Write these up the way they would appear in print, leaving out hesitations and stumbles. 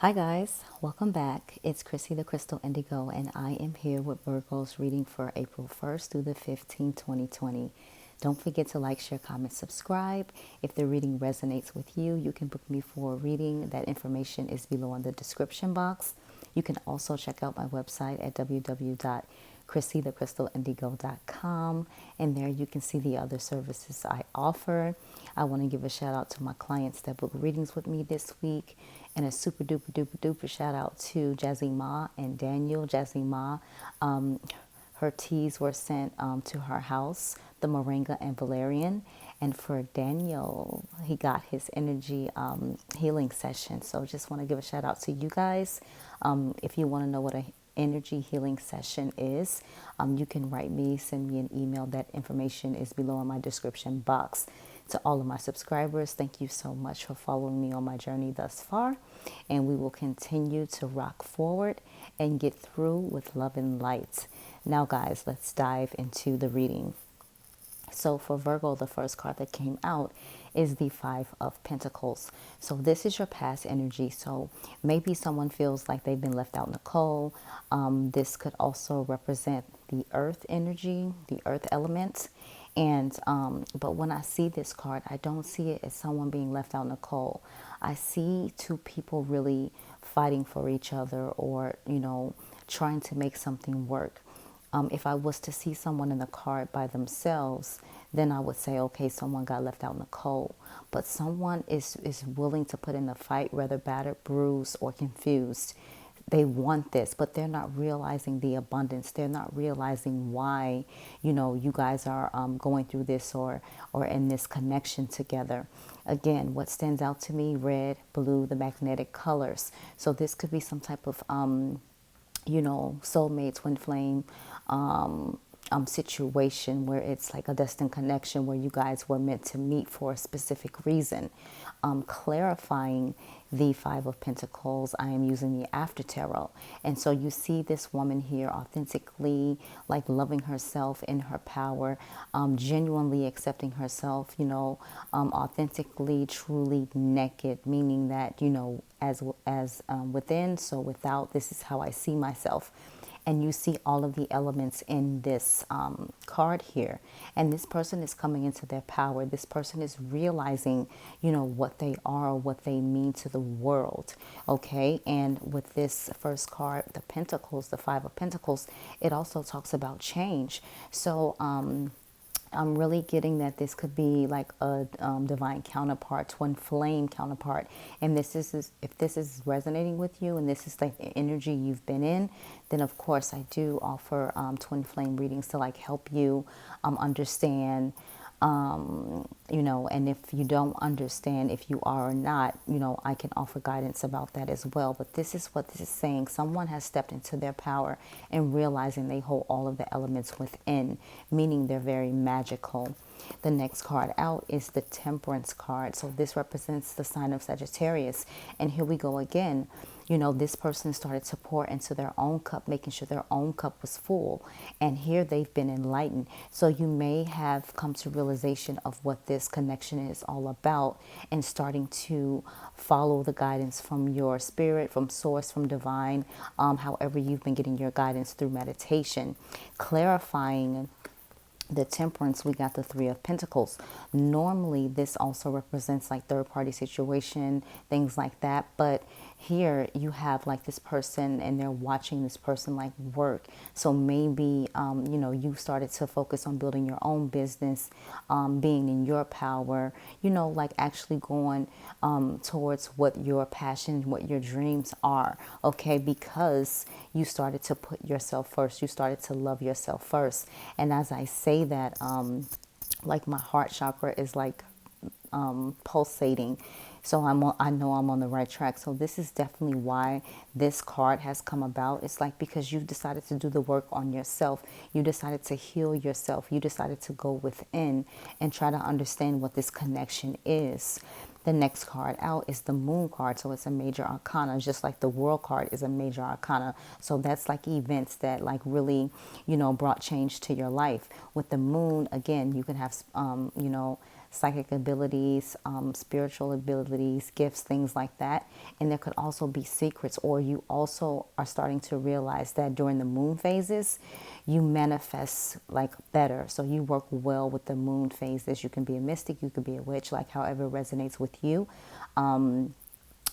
Hi guys, welcome back. It's Chrissy the Crystal Indigo, and I am here with Virgo's reading for April 1st through the 15th, 2020. Don't forget to like, share, comment, subscribe. If the reading resonates with you, you can book me for a reading. That information is below in the description box. You can also check out my website at www.chrissythecrystalindigo.com, and there you can see the other services I offer. I want to give a shout out to my clients that book readings with me this week, and a super duper duper duper shout out to Jazzy Ma and Daniel. Jazzy Ma, her teas were sent to her house, the Moringa and Valerian. And for Daniel, he got his energy healing session. So just want to give a shout out to you guys. If you want to know what a energy healing session is, you can write me, send me an email. That information is below in my description box. To all of my subscribers, thank you so much for following me on my journey thus far. And we will continue to rock forward and get through with love and light. Now, guys, let's dive into the reading. So for Virgo, the first card that came out is the Five of Pentacles. So this is your past energy. So maybe someone feels like they've been left out in the cold. This could also represent the earth energy, the earth element. And but when I see this card, I don't see it as someone being left out in the cold. I see two people really fighting for each other, or trying to make something work. If I was to see someone in the card by themselves, then I would say, okay, someone got left out in the cold. But someone is willing to put in a fight, whether battered, bruised, or confused. They want this, but they're not realizing the abundance. They're not realizing why, you guys are going through this or in this connection together. Again, what stands out to me, red, blue, the magnetic colors. So this could be some type of soulmate, twin flame situation where it's like a destined connection where you guys were meant to meet for a specific reason. Clarifying the Five of Pentacles, I am using the After Tarot. And so you see this woman here authentically, like loving herself in her power, genuinely accepting herself, authentically, truly naked, meaning that, as within, so without, this is how I see myself. And you see all of the elements in this card here. And this person is coming into their power. This person is realizing, what they are, what they mean to the world. Okay. And with this first card, the Pentacles, the Five of Pentacles, it also talks about change. So, I'm really getting that this could be like a divine counterpart, twin flame counterpart. And this is, if this is resonating with you and this is like the energy you've been in, then of course I do offer twin flame readings to like help you understand, and if you don't understand if you are or not, I can offer guidance about that as well. But this is what this is saying. Someone has stepped into their power and realizing they hold all of the elements within, meaning they're very magical. The next card out is the Temperance card. So this represents the sign of Sagittarius. And here we go again. This person started to pour into their own cup, making sure their own cup was full. And here they've been enlightened. So you may have come to realization of what this connection is all about and starting to follow the guidance from your spirit, from source, from divine, however you've been getting your guidance through meditation, clarifying the Temperance. We got the Three of Pentacles. Normally this also represents like third party situation, things like that, but here you have like this person and they're watching this person like work. So maybe you started to focus on building your own business, being in your power, like actually going towards what your passion, what your dreams are. Okay, because you started to put yourself first, you started to love yourself first. And as I say that, like my heart chakra is like pulsating. So I know I'm on the right track. So this is definitely why this card has come about. It's like because you've decided to do the work on yourself. You decided to heal yourself. You decided to go within and try to understand what this connection is. The next card out is the Moon card. So it's a major arcana, just like the World card is a major arcana. So that's like events that like really, brought change to your life. With the Moon, again, you can have, psychic abilities, spiritual abilities, gifts, things like that. And there could also be secrets, or you also are starting to realize that during the moon phases, you manifest like better. So you work well with the moon phases. You can be a mystic, you could be a witch, like however resonates with you.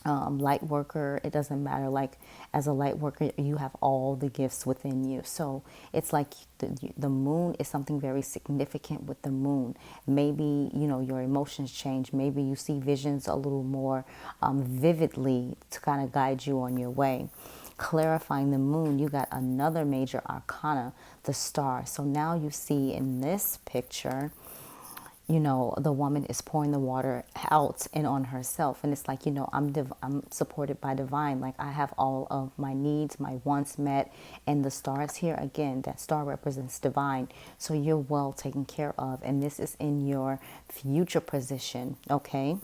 Light worker, it doesn't matter. Like as a light worker, you have all the gifts within you. So it's like the moon is something very significant with the moon. Maybe, you know, your emotions change. Maybe you see visions a little more vividly to kind of guide you on your way. Clarifying the moon, you got another major arcana, the star. So now you see in this picture, you know, the woman is pouring the water out and on herself. And it's like, you know, I'm supported by divine. Like I have all of my needs, my wants met. And the stars here, again, that star represents divine. So you're well taken care of. And this is in your future position, okay?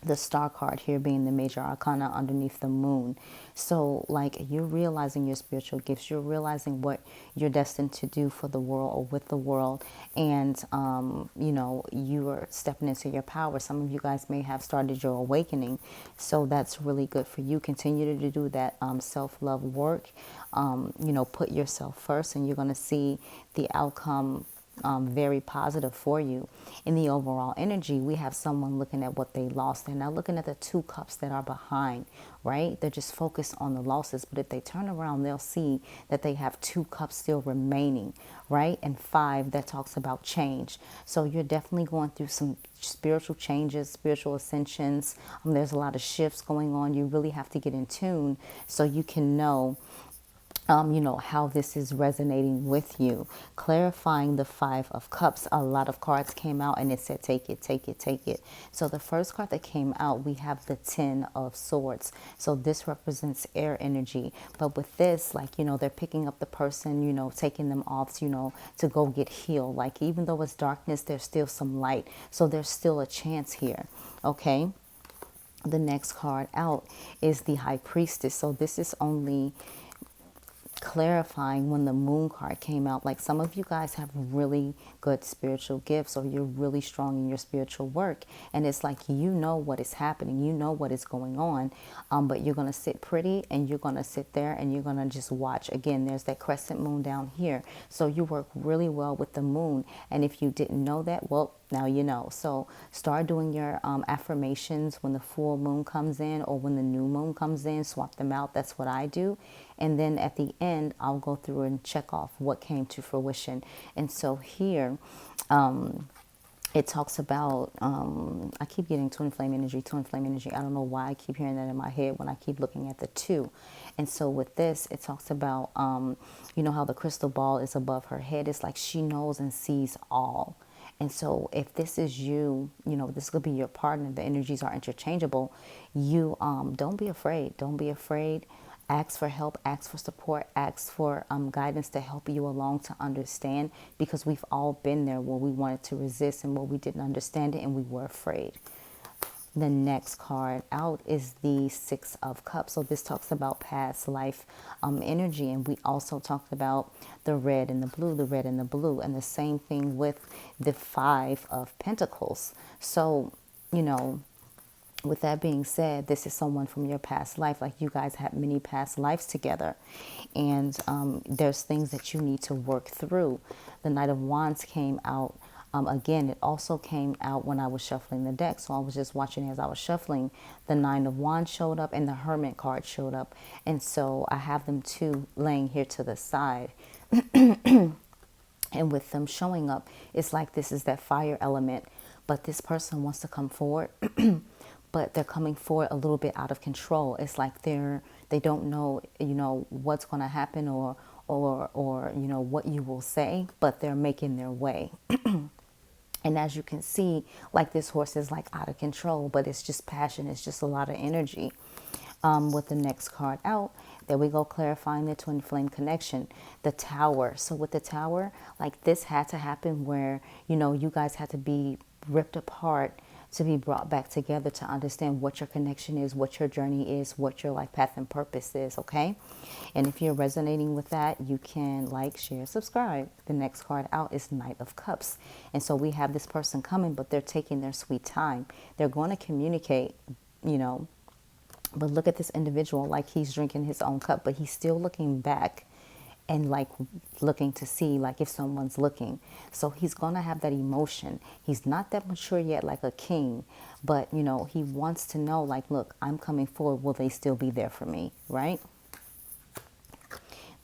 The star card here being the major arcana underneath the moon. So like you're realizing your spiritual gifts, you're realizing what you're destined to do for the world or with the world. And, you know, you are stepping into your power. Some of you guys may have started your awakening. So that's really good for you. Continue to do that self-love work. You know, put yourself first and you're going to see the outcome very positive for you. In the overall energy, we have someone looking at what they lost. They're not looking at the 2 cups that are behind, right? They're just focused on the losses. But if they turn around, they'll see that they have 2 cups still remaining, right? And 5, that talks about change. So you're definitely going through some spiritual changes, spiritual ascensions. There's a lot of shifts going on. You really have to get in tune so you can know you know, how this is resonating with you. Clarifying the 5 of Cups. A lot of cards came out and it said, take it, take it, take it. So the first card that came out, we have the 10 of Swords. So this represents air energy. But with this, like, you know, they're picking up the person, you know, taking them off, you know, to go get healed. Like, even though it's darkness, there's still some light. So there's still a chance here. Okay. The next card out is the High Priestess. So this is only clarifying when the moon card came out. Like some of you guys have really good spiritual gifts, or you're really strong in your spiritual work, and it's like, you know what is happening, you know what is going on, but you're going to sit pretty and you're going to sit there and you're going to just watch. Again, there's that crescent moon down here, so you work really well with the moon. And if you didn't know that, well, now you know. So start doing your affirmations when the full moon comes in or when the new moon comes in. Swap them out. That's what I do. And then at the end, I'll go through and check off what came to fruition. And so here, it talks about, I keep getting twin flame energy, twin flame energy. I don't know why I keep hearing that in my head when I keep looking at the 2. And so with this, it talks about, you know, how the crystal ball is above her head. It's like she knows and sees all. And so if this is you, you know, this could be your partner. The energies are interchangeable. You don't be afraid. Don't be afraid. Ask for help, ask for support, ask for guidance to help you along to understand, because we've all been there where we wanted to resist and where we didn't understand it and we were afraid. The next card out is the 6 of Cups. So this talks about past life energy. And we also talked about the red and the blue, the red and the blue. And the same thing with the 5 of Pentacles. So, you know, with that being said, this is someone from your past life. Like you guys had many past lives together. And there's things that you need to work through. The Knight of Wands came out. Again, it also came out when I was shuffling the deck. So I was just watching as I was shuffling. The 9 of Wands showed up and the Hermit card showed up. And so I have them 2 laying here to the side. And with them showing up, it's like this is that fire element. But this person wants to come forward. But they're coming forward a little bit out of control. It's like they don't know, you know, what's going to happen or you know, what you will say, but they're making their way. And as you can see, like this horse is like out of control, but it's just passion. It's just a lot of energy. With the next card out, there we go, clarifying the twin flame connection, the Tower. So with the Tower, like this had to happen where, you know, you guys had to be ripped apart to be brought back together to understand what your connection is, what your journey is, what your life path and purpose is, okay? And if you're resonating with that, you can like, share, subscribe. The next card out is Knight of Cups. And so we have this person coming, but they're taking their sweet time. They're going to communicate, you know, but look at this individual like he's drinking his own cup, but he's still looking back and like looking to see like if someone's looking. So he's going to have that emotion. He's not that mature yet like a king, but you know, he wants to know like, look, I'm coming forward. Will they still be there for me? Right?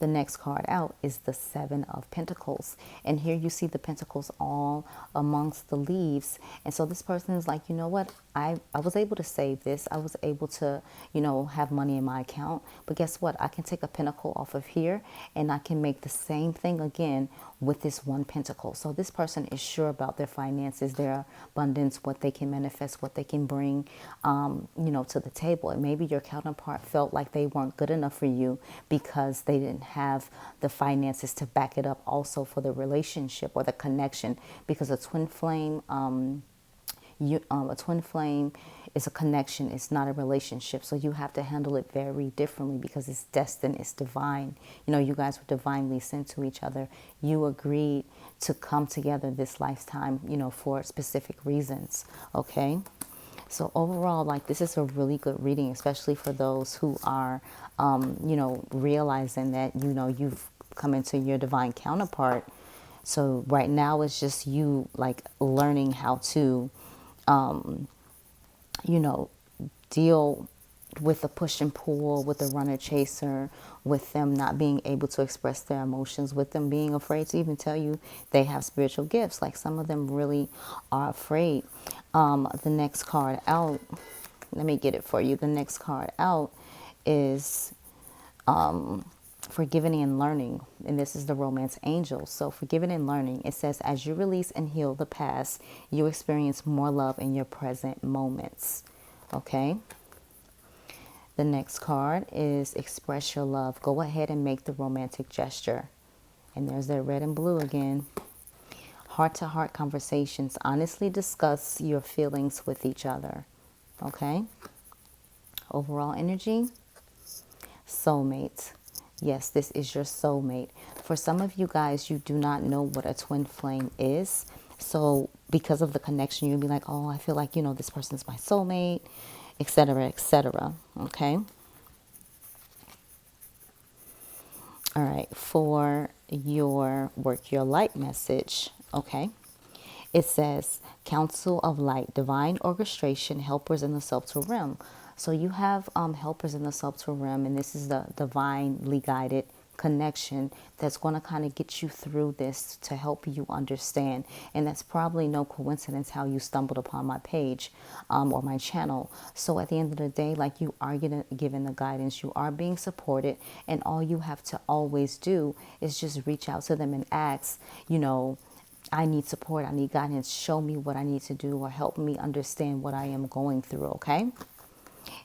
The next card out is the Seven of Pentacles. And here you see the pentacles all amongst the leaves. And so this person is like, you know what? I was able to save this. I was able to, you know, have money in my account. But guess what? I can take a pentacle off of here and I can make the same thing again with this one pentacle. So this person is sure about their finances, their abundance, what they can manifest, what they can bring, you know, to the table. And maybe your counterpart felt like they weren't good enough for you because they didn't have the finances to back it up also for the relationship or the connection, because a twin flame, a twin flame is a connection. It's not a relationship. So you have to handle it very differently because it's destined. It's divine. You know, you guys were divinely sent to each other. You agreed to come together this lifetime, you know, for specific reasons. Okay. So overall, like, this is a really good reading, especially for those who are, you know, realizing that, you know, you've come into your divine counterpart. So right now it's just you like learning how to, you know, deal with the push and pull, with the runner chaser, with them not being able to express their emotions, with them being afraid to even tell you they have spiritual gifts. Like some of them really are afraid. The next card out, let me get it for you. The next card out is forgiving and learning. And this is the romance angel. So forgiving and learning, it says, as you release and heal the past, you experience more love in your present moments. Okay. The next card is express your love. Go ahead and make the romantic gesture. And there's that red and blue again. Heart-to-heart conversations. Honestly discuss your feelings with each other. Okay. Overall energy. Soulmate. Yes, this is your soulmate. For some of you guys, you do not know what a twin flame is. So because of the connection, you'll be like, oh, I feel like, you know, this person's my soulmate, etc., etc. Okay. All right. For your work your light message. Okay. It says Council of Light, divine orchestration, helpers in the subtle realm. So you have helpers in the subtle realm, and this is the divinely guided connection that's going to kind of get you through this to help you understand. And that's probably no coincidence how you stumbled upon my page or my channel. So at the end of the day, like, you are given the guidance, you are being supported, and all you have to always do is just reach out to them and ask, you know, I need support, I need guidance, show me what I need to do, or help me understand what I am going through, okay?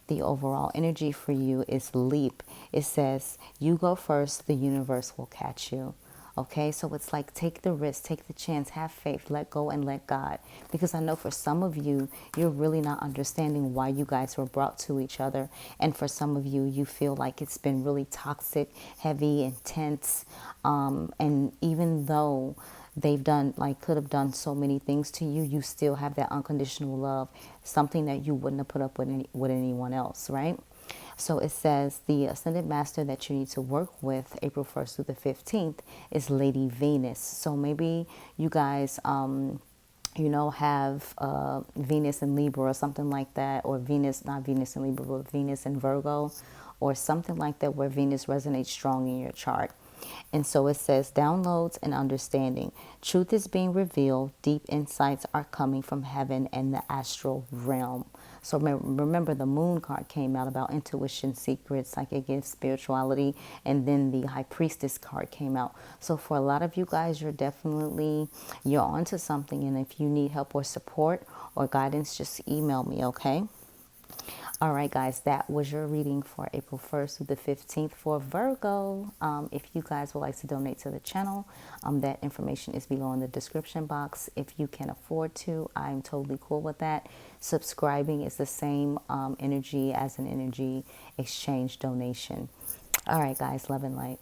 The overall energy for you is leap. It says, you go first, the universe will catch you. Okay, so it's like, take the risk, take the chance, have faith, let go and let God. Because I know for some of you, you're really not understanding why you guys were brought to each other. And for some of you, you feel like it's been really toxic, heavy, intense. And even though they've done, like, could have done so many things to you, you still have that unconditional love, something that you wouldn't have put up with anyone else, right? So it says the Ascended Master that you need to work with April 1st through the 15th is Lady Venus. So maybe you guys, you know, have Venus in Libra or something like that, or Venus, not Venus in Libra, but Venus in Virgo, or something like that, where Venus resonates strong in your chart. And so it says downloads and understanding. Truth is being revealed. Deep insights are coming from heaven and the astral realm. So remember, the moon card came out about intuition, secrets, psychic gifts, spirituality, and then the high priestess card came out. So for a lot of you guys, you're onto something. And if you need help or support or guidance, just email me, okay? All right, guys, that was your reading for April 1st through the 15th for Virgo. If you guys would like to donate to the channel, that information is below in the description box. If you can afford to, I'm totally cool with that. Subscribing is the same energy as an energy exchange donation. All right, guys, love and light.